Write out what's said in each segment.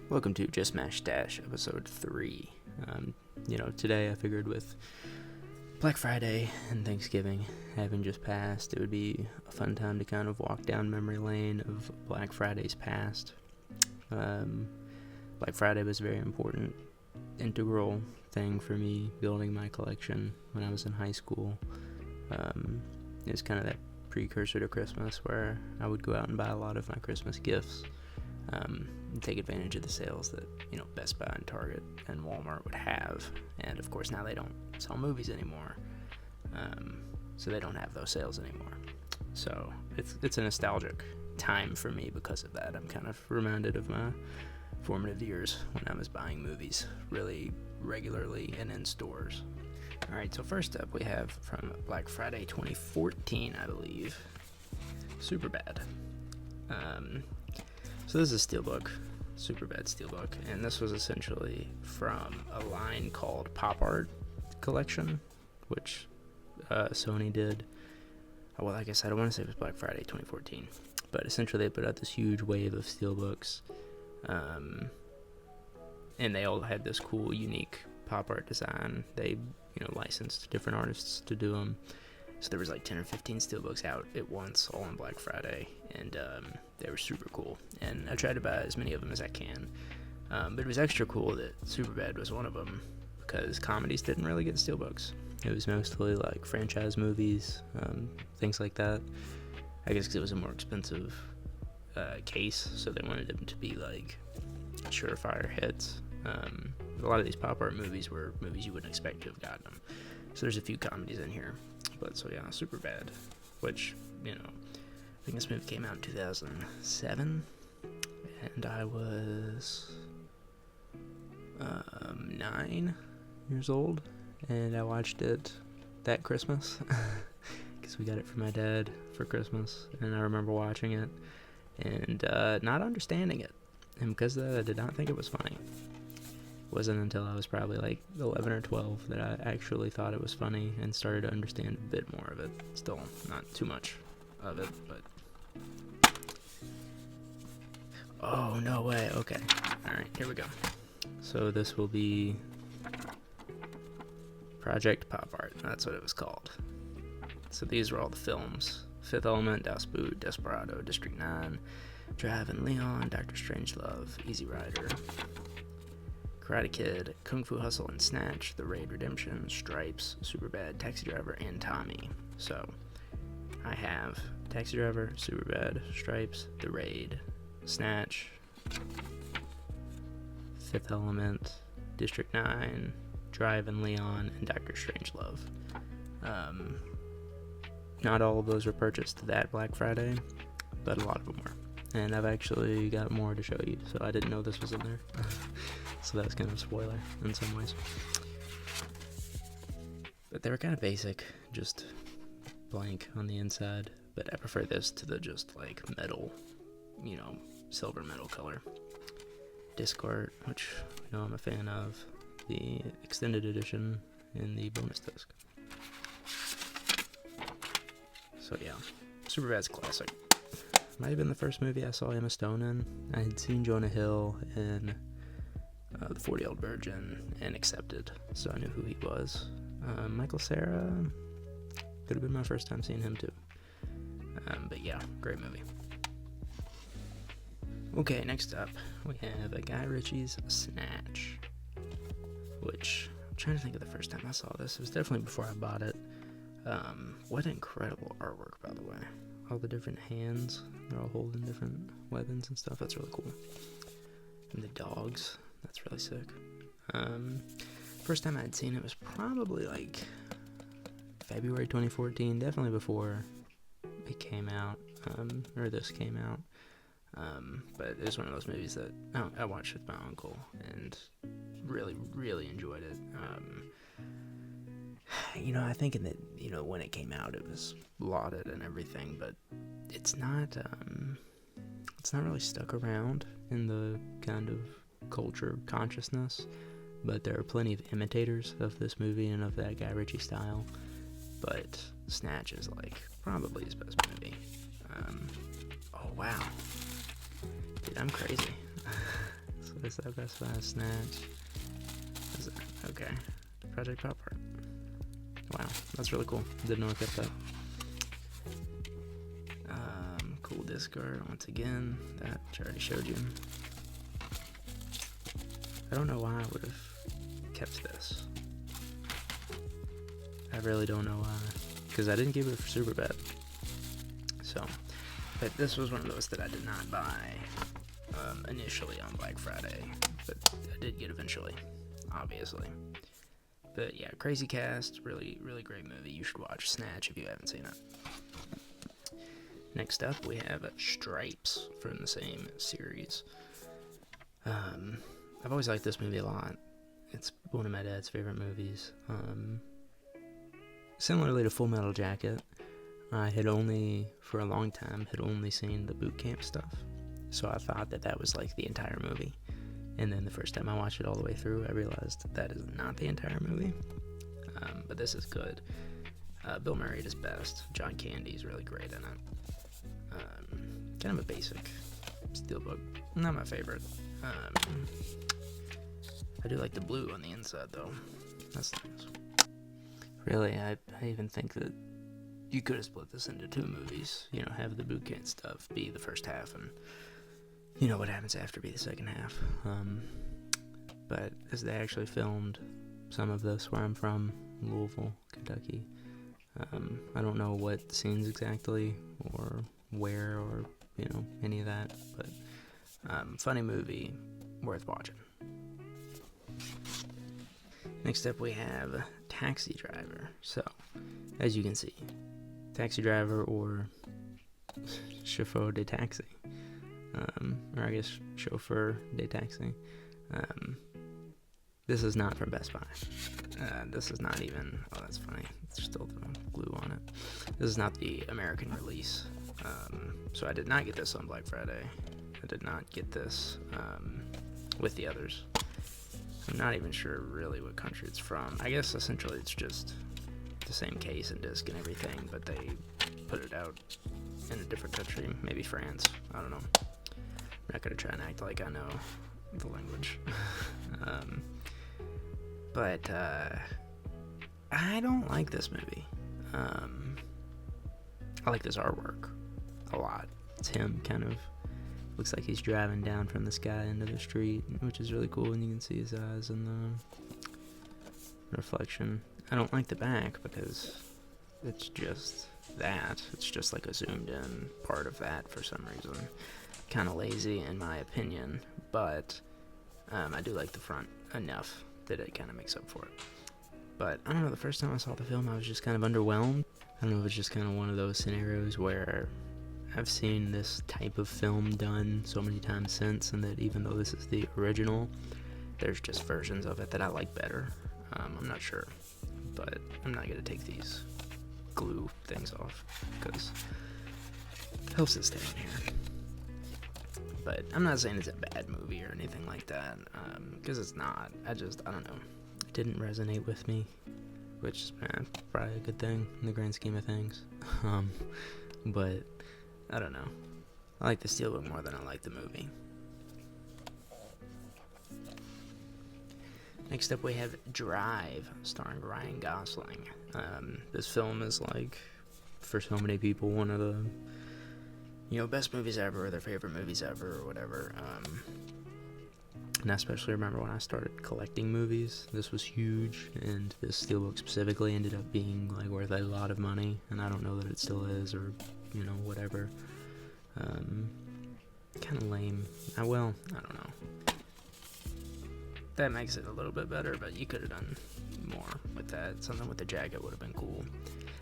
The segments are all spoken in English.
Welcome to Just Smash Dash, episode 3. Today I figured with Black Friday and Thanksgiving having just passed, it would be a fun time to kind of walk down memory lane of Black Friday's past. Black Friday was a very important, integral thing for me building my collection when I was in high school. It was kind of that precursor to Christmas where I would go out and buy a lot of my Christmas gifts. And take advantage of the sales that, Best Buy and Target and Walmart would have. And of course now they don't sell movies anymore. So they don't have those sales anymore. So it's a nostalgic time for me because of that. I'm kind of reminded of my formative years when I was buying movies really regularly and in stores. Alright, so first up we have from Black Friday 2014, I believe, Superbad. So this is a steelbook, Superbad steelbook, and this was essentially from a line called Pop Art Collection, which Sony did. Well, like I said, I want to say it was Black Friday 2014, but essentially they put out this huge wave of steelbooks, and they all had this cool, unique pop art design. They, licensed different artists to do them. So there was like 10 or 15 steelbooks out at once, all on Black Friday, and they were super cool. And I tried to buy as many of them as I can, but it was extra cool that Superbad was one of them, because comedies didn't really get steelbooks. It was mostly like franchise movies, things like that. I guess because it was a more expensive case, so they wanted them to be like surefire hits. A lot of these pop art movies were movies you wouldn't expect to have gotten them. So there's a few comedies in here. But so yeah, Superbad, which, I think this movie came out in 2007, and I was 9 years old, and I watched it that Christmas, because we got it from my dad for Christmas, and I remember watching it, and not understanding it, and because of that, I did not think it was funny. It wasn't until I was probably like 11 or 12 that I actually thought it was funny and started to understand a bit more of it. Still not too much of it, but... Oh, no way. Okay. Alright, here we go. So this will be Project Pop Art. That's what it was called. So these were all the films. Fifth Element, Das Boot, Desperado, District 9, Driving Leon, Dr. Strangelove, Easy Rider, Karate Kid, Kung Fu Hustle and Snatch, The Raid Redemption, Stripes, Superbad, Taxi Driver, and Tommy. So, I have Taxi Driver, Superbad, Stripes, The Raid, Snatch, Fifth Element, District 9, Drivin' Leon, and Dr. Strangelove. Not all of those were purchased that Black Friday, but a lot of them were. And I've actually got more to show you, so I didn't know this was in there. So that was kind of a spoiler in some ways. But they were kind of basic, just blank on the inside. But I prefer this to the just like metal, silver metal color. Disc art, which I'm a fan of. The extended edition and the bonus disc. So yeah, Superbad's classic. Might have been the first movie I saw Emma Stone in. I had seen Jonah Hill in The 40-Year-Old Virgin and Accepted, so I knew who he was. Michael Cera could have been my first time seeing him too. But yeah, great movie. Okay, next up we have Guy Ritchie's Snatch, which I'm trying to think of the first time I saw this. It was definitely before I bought it. What incredible artwork, by the way. All the different hands, they're all holding different weapons and stuff. That's really cool. And the dogs, that's really sick. First time I had seen it was probably like February 2014, definitely before it came out, or this came out. But it was one of those movies that I watched with my uncle and really, really enjoyed it. I think when it came out, it was lauded and everything, but it's not really stuck around in the kind of culture consciousness. But there are plenty of imitators of this movie and of that Guy Ritchie style. But Snatch is like probably his best movie. Oh wow, dude, I'm crazy. So What's that? Best Buy, Snatch. What is that? Okay. Project Pop Art. Wow, that's really cool. Didn't know I kept that. Cool disc art once again. That I already showed you. I don't know why I would have kept this. I really don't know why, because I didn't give it for Superbad. So, but this was one of those that I did not buy initially on Black Friday, but I did get eventually, obviously. But yeah, crazy cast, really, really great movie. You should watch Snatch if you haven't seen it. Next up, we have Stripes from the same series. I've always liked this movie a lot. It's one of my dad's favorite movies. Similarly to Full Metal Jacket, I had only, for a long time, seen the boot camp stuff. So I thought that was like the entire movie. And then the first time I watched it all the way through, I realized that is not the entire movie. But this is good. Bill Murray at his best. John Candy's really great in it. Kind of a basic steelbook. Not my favorite. I do like the blue on the inside, though. That's nice. Really, I even think that you could have split this into 2 movies. You know, have the boot camp stuff be the first half, and you know what happens after be the second half. But as they actually filmed some of this where I'm from, Louisville, Kentucky. I don't know what scenes exactly, or where, or you know, any of that, but funny movie, worth watching. Next up we have Taxi Driver. So, as you can see, Taxi Driver or Chauffeur de Taxi, or I guess Chauffeur de Taxi. This is not from Best Buy. This is not even, oh that's funny, there's still the glue on it. This is not the American release. So I did not get this on Black Friday. I did not get this with the others. I'm not even sure really what country it's from. I guess essentially it's just the same case and disc and everything, but they put it out in a different country, maybe France. I don't know. I'm not gonna try and act like I know the language. But I don't like this movie. I like this artwork a lot. It's him kind of, looks like he's driving down from the sky into the street, which is really cool, and you can see his eyes in the reflection. I don't like the back because it's just that. It's just like a zoomed in part of that for some reason. Kind of lazy in my opinion, but I do like the front enough that it kind of makes up for it. But I don't know, the first time I saw the film I was just kind of underwhelmed. I don't know if it's just kind of one of those scenarios where I've seen this type of film done so many times since, and that even though this is the original, there's just versions of it that I like better. I'm not sure, but I'm not going to take these glue things off because it helps it stay in here. But I'm not saying it's a bad movie or anything like that, because it's not. I don't know. It didn't resonate with me, which is probably a good thing in the grand scheme of things. But I don't know. I like the steelbook more than I like the movie. Next up we have Drive, starring Ryan Gosling. This film is like, for so many people, one of the, you know, best movies ever, or their favorite movies ever, or whatever. And I especially remember when I started collecting movies, this was huge, and this steelbook specifically ended up being like worth a lot of money, and I don't know that it still is, or you know, whatever. Kind of lame. I don't know. That makes it a little bit better, but you could have done more with that. Something with the jacket would have been cool.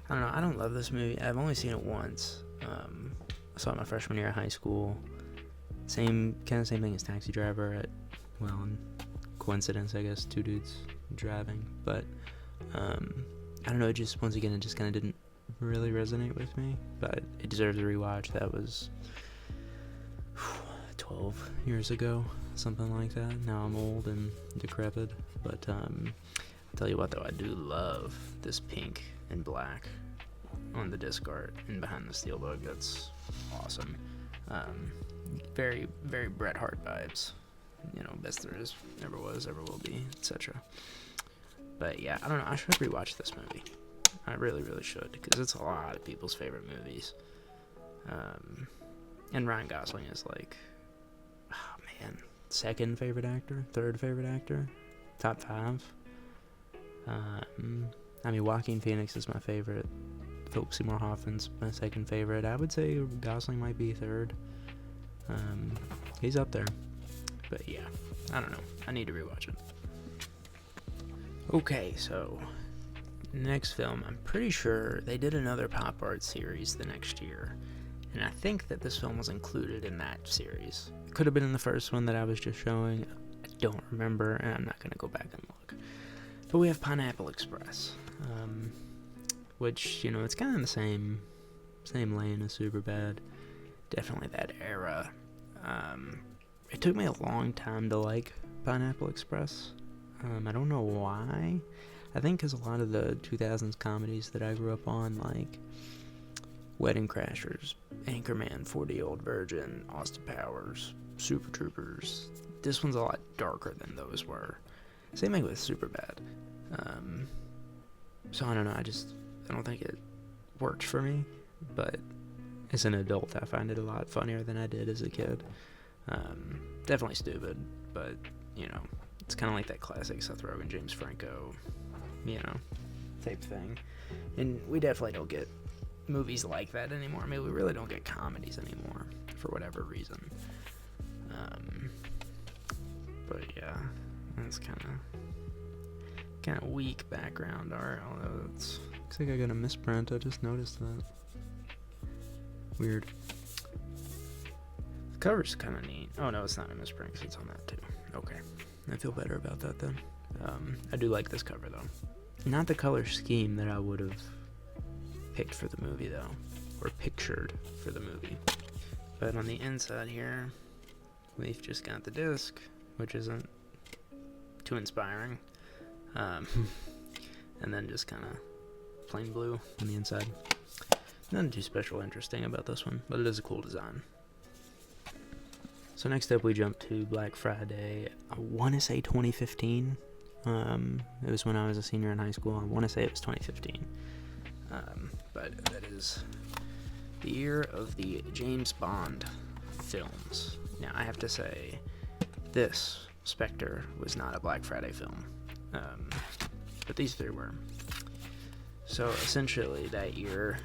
I don't know. I don't love this movie. I've only seen it once. I saw it my freshman year of high school. Same thing as Taxi Driver. Coincidence, I guess. 2 dudes driving, but I don't know. It just, once again, it just kind of didn't really resonate with me. But it deserves a rewatch. That was 12 years ago, something like that. Now I'm old and decrepit, but I'll tell you what though, I do love this pink and black on the disc art and behind the steelbook. That's awesome. Very, very Bret Hart vibes. best there is, ever was, ever will be, etc. But yeah, I don't know. I should rewatch this movie. I really, really should, because it's a lot of people's favorite movies. And Ryan Gosling is like, oh man, second favorite actor, third favorite actor, top 5. Joaquin Phoenix is my favorite. Philip Seymour Hoffman's my second favorite. I would say Gosling might be third. He's up there. But yeah, I don't know. I need to rewatch it. Okay, so next film, I'm pretty sure they did another pop art series the next year. And I think that this film was included in that series. It could have been in the first one that I was just showing. I don't remember, and I'm not going to go back and look. But we have Pineapple Express, which, it's kind of in the same lane as Superbad. Definitely that era. It took me a long time to like Pineapple Express. I don't know why. I think because a lot of the 2000s comedies that I grew up on, like Wedding Crashers, Anchorman, 40-Year-Old Virgin, Austin Powers, Super Troopers, this one's a lot darker than those were. Same thing with Superbad. So I don't know, I don't think it worked for me, but as an adult I find it a lot funnier than I did as a kid. Definitely stupid, but it's kind of like that classic Seth Rogen, James Franco, type thing. And we definitely don't get movies like that anymore. I mean, we really don't get comedies anymore for whatever reason. But yeah, that's kind of weak background art. Although looks like I got a misprint. I just noticed that. Weird. The cover's kind of neat. Oh no, it's not a misprint because it's on that too. Okay, I feel better about that then. I do like this cover though. Not the color scheme that I would have picked for the movie though, or pictured for the movie. But on the inside here, we've just got the disc, which isn't too inspiring. And then just kind of plain blue on the inside. Nothing too special or interesting about this one, but it is a cool design. So next up we jump to Black Friday. I want to say 2015. It was when I was a senior in high school. I want to say it was 2015. But that is the year of the James Bond films. Now I have to say, this Spectre was not a Black Friday film. But these three were. So essentially that year,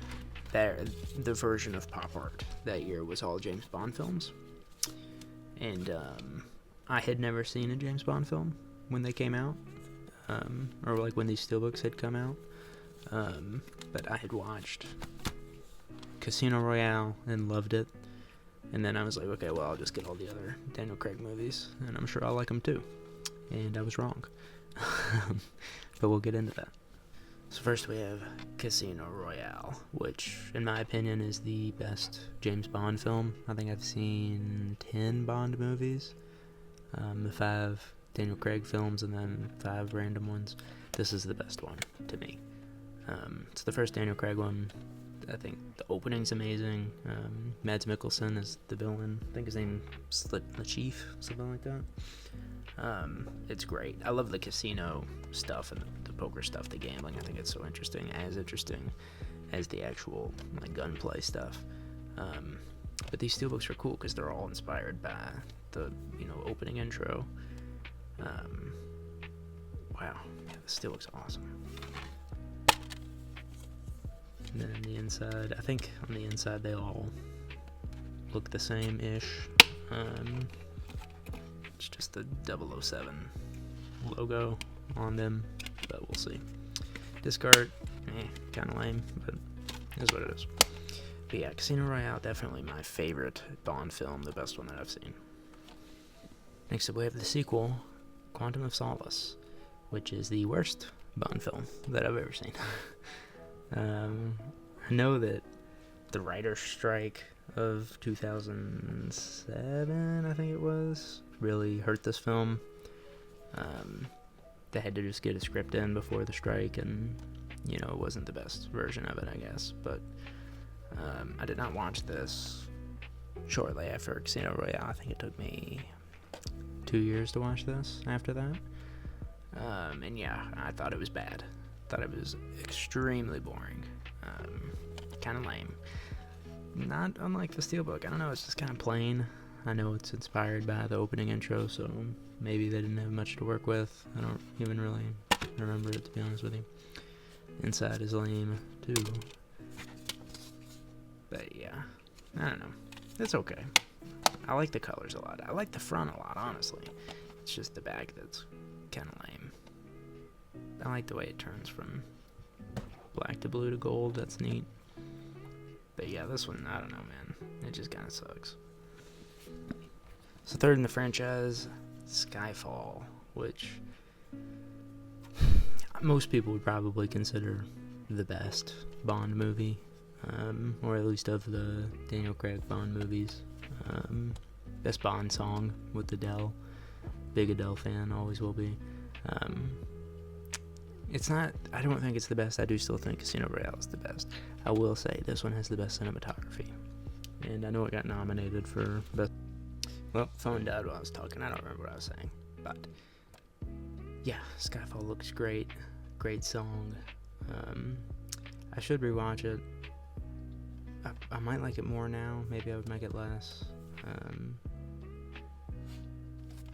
the version of pop art that year was all James Bond films. And I had never seen a James Bond film when they came out, or like when these steelbooks had come out. But I had watched Casino Royale and loved it. And then I was like, okay, well, I'll just get all the other Daniel Craig movies, and I'm sure I'll like them too. And I was wrong. But we'll get into that. So first we have Casino Royale, which, in my opinion, is the best James Bond film. I think I've seen 10 Bond movies. The 5 Daniel Craig films, and then 5 random ones. This is the best one, to me. It's the first Daniel Craig one. I think the opening's amazing. Mads Mikkelsen is the villain. I think his name is the Chief, something like that. It's great. I love the casino stuff and the poker stuff, the gambling. I think it's so interesting as the actual gunplay stuff. But these steelbooks are cool because they're all inspired by the opening intro. Wow, yeah, the steelbook's awesome. And then the inside, I think on the inside they all look the same-ish. It's just the 007 logo on them, but we'll see. Disc art, kind of lame, but it is what it is. But yeah, Casino Royale, definitely my favorite Bond film, the best one that I've seen. Next up we have the sequel, Quantum of Solace, which is the worst Bond film that I've ever seen. I know that the writer's strike of 2007, I think it was, really hurt this film. They had to just get a script in before the strike, and it wasn't the best version of it, I guess. But I did not watch this shortly after Casino Royale. I think it took me 2 years to watch this after that. And yeah, I thought it was bad. Thought it was extremely boring. Kind of lame. Not unlike the Steelbook. I don't know, it's just kind of plain. I know it's inspired by the opening intro, so maybe they didn't have much to work with. I don't even really remember it, to be honest with you. Inside is lame, too. But yeah, I don't know. It's okay. I like the colors a lot. I like the front a lot, honestly. It's just the back that's kind of lame. I like the way it turns from black to blue to gold. That's neat. But yeah, this one, I don't know, man. It just kind of sucks. So third in the franchise, Skyfall, which most people would probably consider the best Bond movie, or at least of the Daniel Craig Bond movies. Best Bond song with Adele. Big Adele fan, always will be. It's not, I don't think it's the best. I do still think Casino Royale is the best. I will say this one has the best cinematography. And I know it got nominated for best. Well, phone died while I was talking. I don't remember what I was saying. But yeah, Skyfall looks great. Great song. I should rewatch it. I might like it more now. Maybe I would make it less.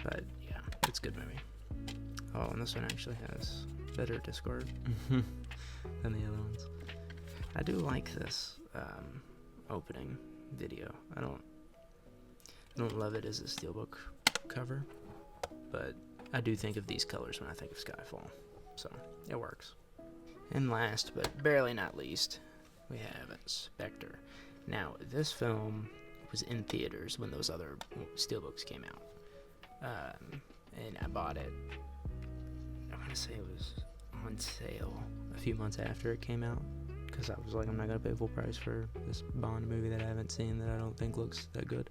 But yeah, it's a good movie. Oh, and this one actually has better Discord than the other ones. I do like this opening video. I don't love it as a Steelbook cover, but I do think of these colors when I think of Skyfall, so it works. And last, but barely not least, we have Spectre. Now, this film was in theaters when those other Steelbooks came out, and I bought it, I want to say it was on sale a few months after it came out, because I was like, I'm not going to pay full price for this Bond movie that I haven't seen, that I don't think looks that good.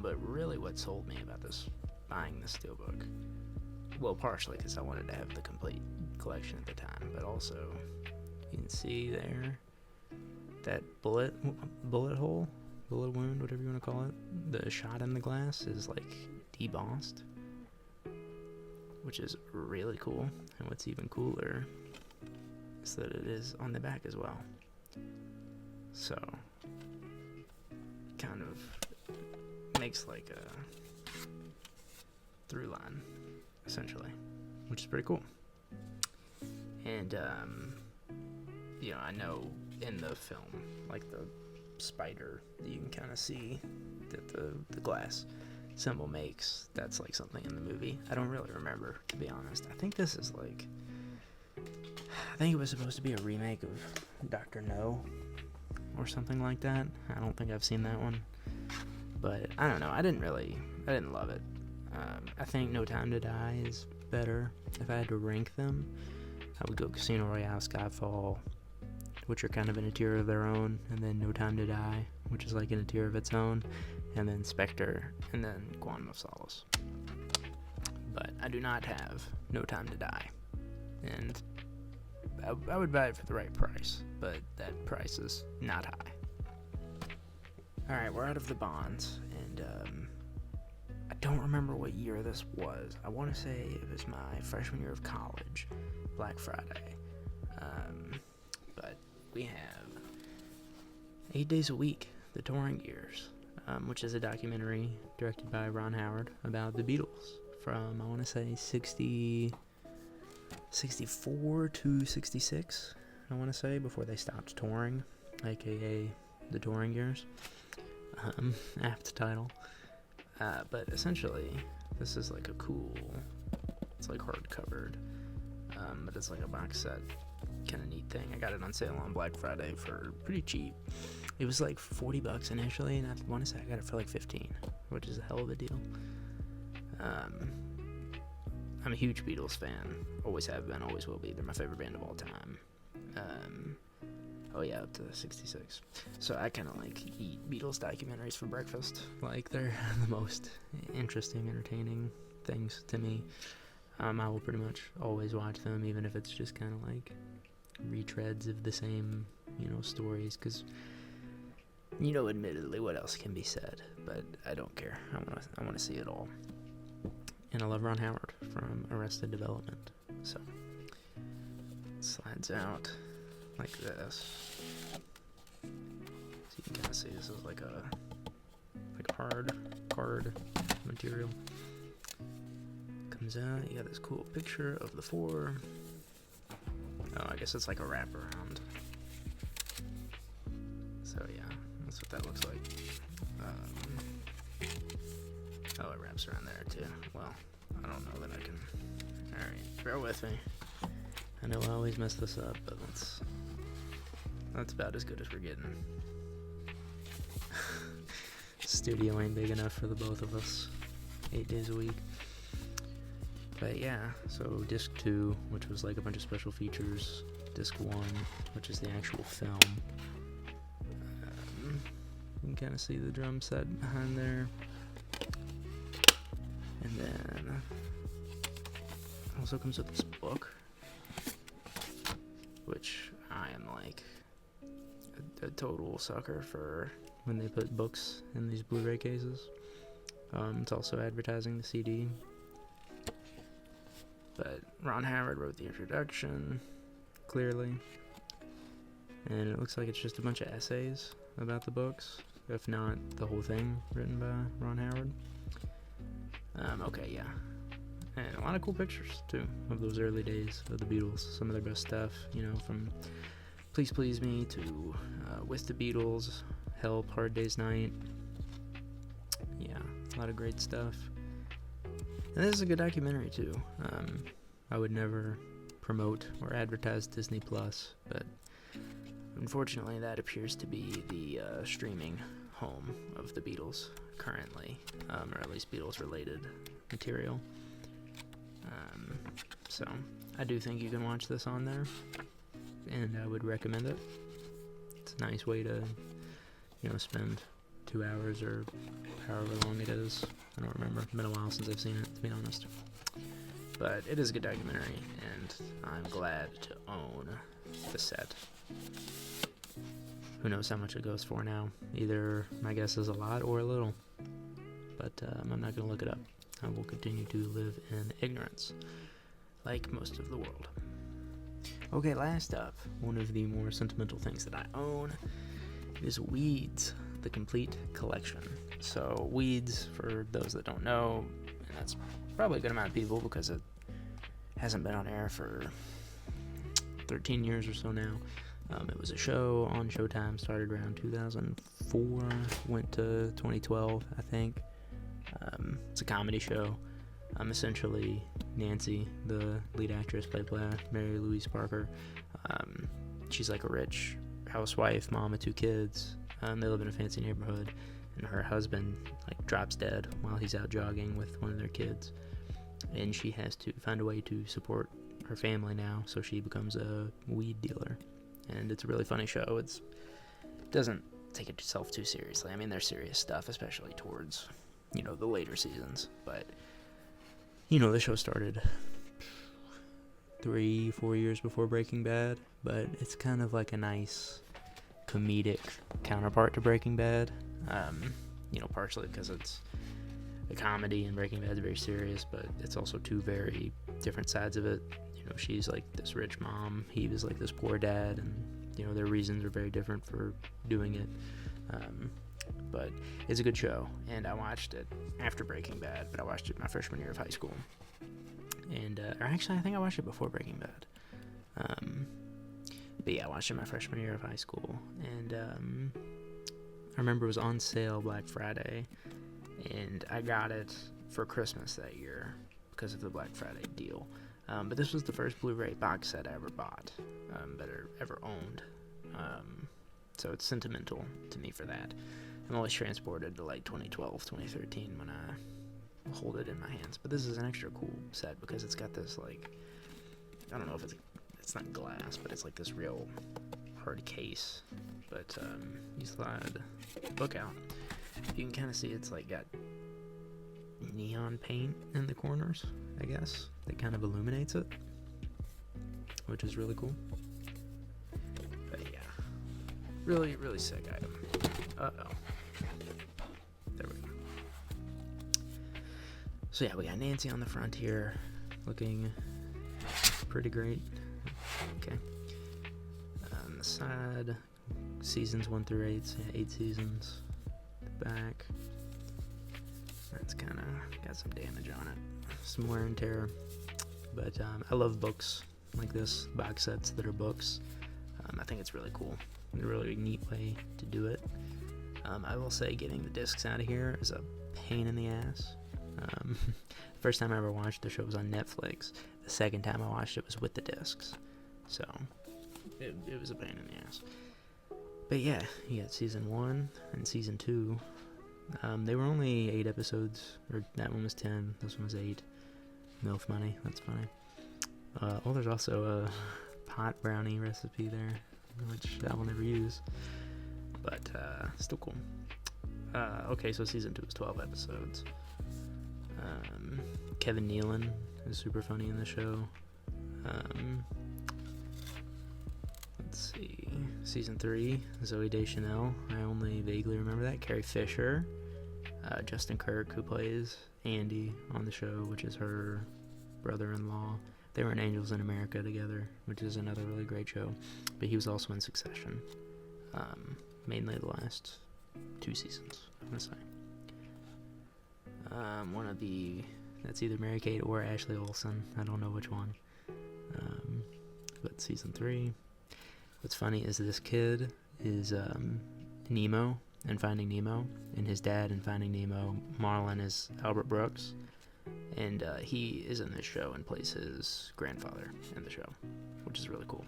But really what sold me about buying this Steelbook, well, partially because I wanted to have the complete collection at the time, but also, you can see there, that bullet hole, bullet wound, whatever you want to call it, the shot in the glass is like debossed, which is really cool. And what's even cooler is that it is on the back as well. So, kind of makes like a through line, essentially, which is pretty cool. And, you know, I know in the film, like the spider that you can kind of see that the glass symbol makes, that's like something in the movie. I don't really remember, to be honest. I think this is like, I think it was supposed to be a remake of Dr. No or something like that. I don't think I've seen that one, but I don't know. I didn't love it. I think No Time to Die is better. If I had to rank them, I would go Casino Royale, Skyfall, which are kind of in a tier of their own, and then No Time to Die, which is like in a tier of its own, and then Spectre, and then Quantum of Solace. But I do not have No Time to Die, and I would buy it for the right price, but that price is not high. Alright, we're out of the Bonds, and I don't remember what year this was. I want to say it was my freshman year of college, Black Friday. But we have 8 Days a Week, The Touring Years, which is a documentary directed by Ron Howard about the Beatles from, I want to say, 64 to 66, I want to say, before they stopped touring, aka The Touring Years. Apt title. But essentially, this is like a cool, it's like hard-covered, but it's like a box set kind of neat thing. I got it on sale on Black Friday for pretty cheap. It was like $40 initially, and I want to say I got it for like $15, which is a hell of a deal. I'm a huge Beatles fan. Always have been, always will be. They're my favorite band of all time. Oh yeah, up to 66. So I kind of like eat Beatles documentaries for breakfast. Like, they're the most interesting, entertaining things to me. I will pretty much always watch them, even if it's just kind of like retreads of the same, stories. Because, admittedly, what else can be said? But I don't care. I want to see it all. and I love Ron Howard from Arrested Development. So it slides out like this. So you can kind of see this is like a hard card material. Comes out, you got this cool picture of the 4. Oh, I guess it's like a wraparound. So yeah, that's what that looks like. Oh, it wraps around there too. Well, I don't know that I can. Alright, bear with me. I know I always mess this up, but that's about as good as we're getting. Studio ain't big enough for the both of us. 8 days a week. But yeah, so disc 2, which was like a bunch of special features. Disc 1, which is the actual film. You can kind of see the drum set behind there. And then also comes with this book, which I am like a total sucker for when they put books in these Blu-ray cases. It's also advertising the CD. But Ron Howard wrote the introduction, clearly. And it looks like it's just a bunch of essays about the books, if not the whole thing written by Ron Howard. Okay, yeah. And a lot of cool pictures, too, of those early days of the Beatles. Some of their best stuff, from Please Please Me to With the Beatles, Help, Hard Day's Night. Yeah, a lot of great stuff. And this is a good documentary, too. I would never promote or advertise Disney Plus, but unfortunately that appears to be the streaming home of the Beatles currently, or at least Beatles-related material. So I do think you can watch this on there, and I would recommend it. It's a nice way to, spend 2 hours or however long it is. I don't remember. It's been a while since I've seen it, to be honest. But it is a good documentary, and I'm glad to own the set. Who knows how much it goes for now. Either, my guess is a lot or a little. But I'm not going to look it up. I will continue to live in ignorance, like most of the world. Okay, last up, one of the more sentimental things that I own is Weeds, the complete collection. So Weeds, for those that don't know, and that's probably a good amount of people because it hasn't been on air for 13 years or so now. It was a show on Showtime, started around 2004, went to 2012, I think. It's a comedy show. Essentially, Nancy, the lead actress played by Mary Louise Parker, she's like a rich housewife, mom of 2 kids. They live in a fancy neighborhood, and her husband drops dead while he's out jogging with one of their kids, and she has to find a way to support her family now, so she becomes a weed dealer. And it's a really funny show. It doesn't take itself too seriously. I mean, there's serious stuff, especially towards, the later seasons. But, the show started 3-4 years before Breaking Bad. But it's kind of like a nice comedic counterpart to Breaking Bad. Partially because it's a comedy and Breaking Bad's very serious, but it's also 2 very different sides of it. She's like this rich mom, he was like this poor dad, and their reasons are very different for doing it. But it's a good show, and I watched it after Breaking Bad, but I watched it my freshman year of high school. And or actually, I think I watched it before Breaking Bad. But yeah, I watched it my freshman year of high school, and I remember it was on sale Black Friday, and I got it for Christmas that year because of the Black Friday deal. But this was the first Blu-ray box set I ever bought, that I ever owned. So it's sentimental to me for that. I'm always transported to 2012, 2013 when I hold it in my hands. But this is an extra cool set because it's got this I don't know if it's not glass, but it's like this real hard case. But you slide the book out, you can kind of see it's got neon paint in the corners, I guess, that kind of illuminates it, which is really cool. But yeah, really, really sick item. There we go. So yeah, we got Nancy on the front here, looking pretty great. Okay. On the side, seasons 1 through 8, so yeah, 8 seasons. The back, that's kind of got some damage on it, some wear and tear. But I love books like this, box sets that are books. I think it's really cool. It's a really neat way to do it. I will say getting the discs out of here is a pain in the ass. First time I ever watched the show was on Netflix. The second time I watched it was with the discs. So, it was a pain in the ass. But yeah, you got season 1 and season 2. They were only 8 episodes, or that one was 10, this one was 8. MILF money, that's funny. There's also a pot brownie recipe there, which I will never use. But, still cool. Okay, so season 2 was 12 episodes. Kevin Nealon is super funny in the show. Let's see. Season 3, Zooey Deschanel. I only vaguely remember that. Carrie Fisher. Justin Kirk, who plays Andy on the show, which is her brother-in-law. They were in Angels in America together, which is another really great show. But he was also in Succession. Mainly the last 2 seasons, I'm going to say. One of the... That's either Mary-Kate or Ashley Olsen. I don't know which one. But season 3. What's funny is this kid is Nemo in Finding Nemo, and his dad in Finding Nemo, Marlin, is Albert Brooks. And he is in this show and plays his grandfather in the show, which is really cool.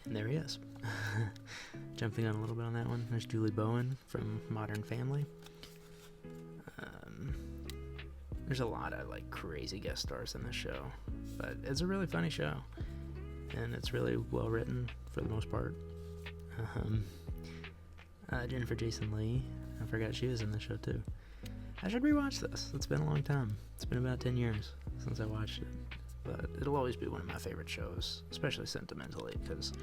And there he is. Jumping on a little bit on that one, there's Julie Bowen from Modern Family. There's a lot of like crazy guest stars in this show, but it's a really funny show, and it's really well written for the most part. Jennifer Jason Leigh, I forgot she was in the show too. I should rewatch this. It's been a long time. It's been about 10 years since I watched it, but it'll always be one of my favorite shows, especially sentimentally, because,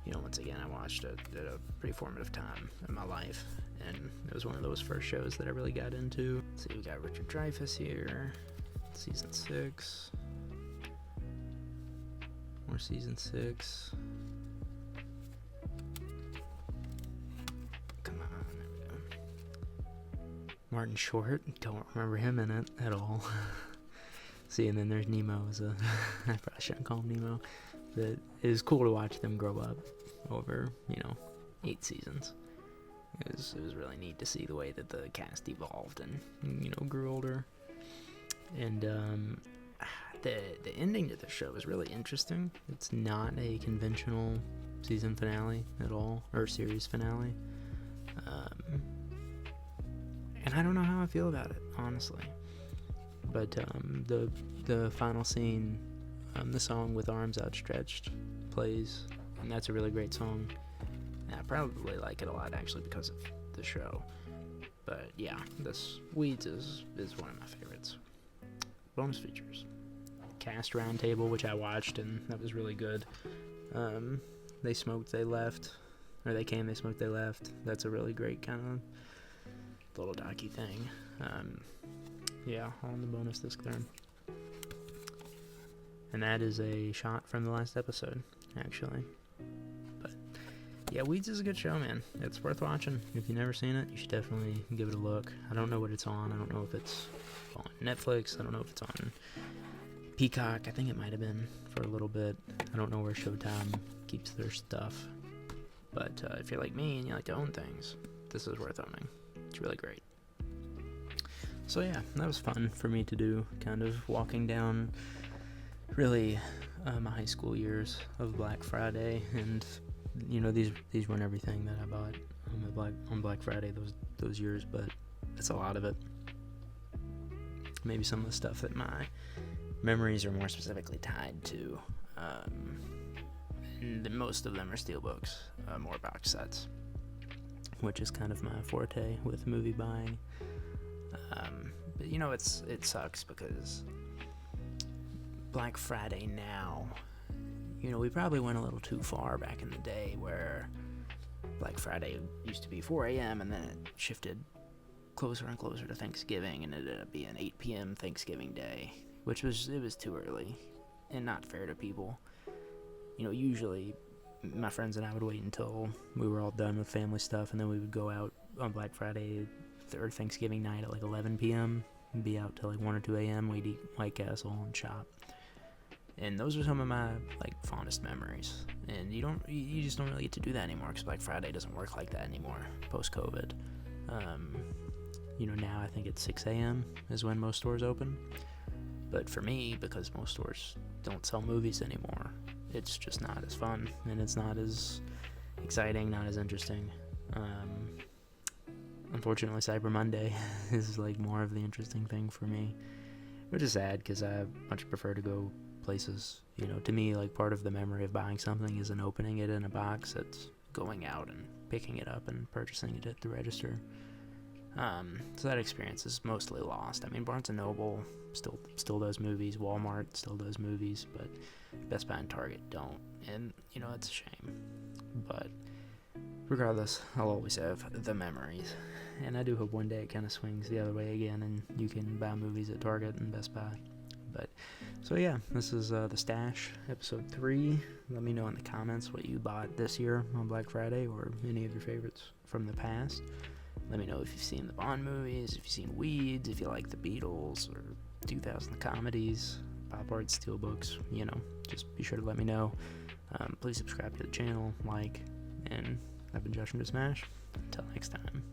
you know, once again, I watched it at a pretty formative time in my life, and it was one of those first shows that I really got into. Let's see, we got Richard Dreyfuss here, season 6, more season 6. Come on, there we go. Martin Short, don't remember him in it at all. See, and then there's Nemo as a, I probably shouldn't call him Nemo, but it was cool to watch them grow up over, 8 seasons. It was really neat to see the way that the cast evolved and, grew older. And the ending to the show is really interesting. It's not a conventional season finale at all, or series finale. And I don't know how I feel about it, honestly. But the final scene, the song With Arms Outstretched plays, and that's a really great song. And I probably like it a lot, actually, because of the show. But yeah, this Weeds is one of my favorites. Bonus features. Cast Roundtable, which I watched, and that was really good. They smoked, they left. Or they came, they smoked, they left. That's a really great kind of little docu thing. Yeah, on the bonus disc there. And that is a shot from the last episode, actually. But yeah, Weeds is a good show, man. It's worth watching. If you've never seen it, you should definitely give it a look. I don't know what it's on. I don't know if it's on Netflix. I don't know if it's on Peacock. I think it might have been for a little bit. I don't know where Showtime keeps their stuff. But if you're like me and you like to own things, this is worth owning. It's really great. So yeah, that was fun for me to do, kind of walking down really my high school years of Black Friday, and these weren't everything that I bought on Black Friday those years, but it's a lot of it. Maybe some of the stuff that my memories are more specifically tied to, and most of them are steelbooks, more box sets, which is kind of my forte with movie buying. But it sucks because Black Friday now, we probably went a little too far back in the day where Black Friday used to be 4 a.m. and then it shifted closer and closer to Thanksgiving, and it ended up being 8 p.m. Thanksgiving Day, which was too early and not fair to people. Usually my friends and I would wait until we were all done with family stuff, and then we would go out on Black Friday or Thanksgiving night at like 11 p.m. and be out till like 1 or 2 a.m. We'd eat White Castle and shop. And those are some of my fondest memories. And you just don't really get to do that anymore, because Black Friday doesn't work like that anymore post-COVID. Now I think it's 6 a.m. is when most stores open. But for me, because most stores don't sell movies anymore, it's just not as fun, and it's not as exciting, not as interesting. Unfortunately, Cyber Monday is more of the interesting thing for me, which is sad, because I much prefer to go places. To me, part of the memory of buying something isn't opening it in a box, it's going out and picking it up and purchasing it at the register. So that experience is mostly lost. Barnes & Noble still does movies, Walmart still does movies, but Best Buy and Target don't, and it's a shame. But regardless, I'll always have the memories, and I do hope one day it kind of swings the other way again, and you can buy movies at Target and Best Buy. But so yeah, this is The Stash, episode 3. Let me know in the comments what you bought this year on Black Friday, or any of your favorites from the past. Let me know if you've seen the Bond movies, if you've seen Weeds, if you like the Beatles or 2000 comedies, pop art, steelbooks. Just be sure to let me know. Please subscribe to the channel, and I've been Josh from The Smash. Until next time.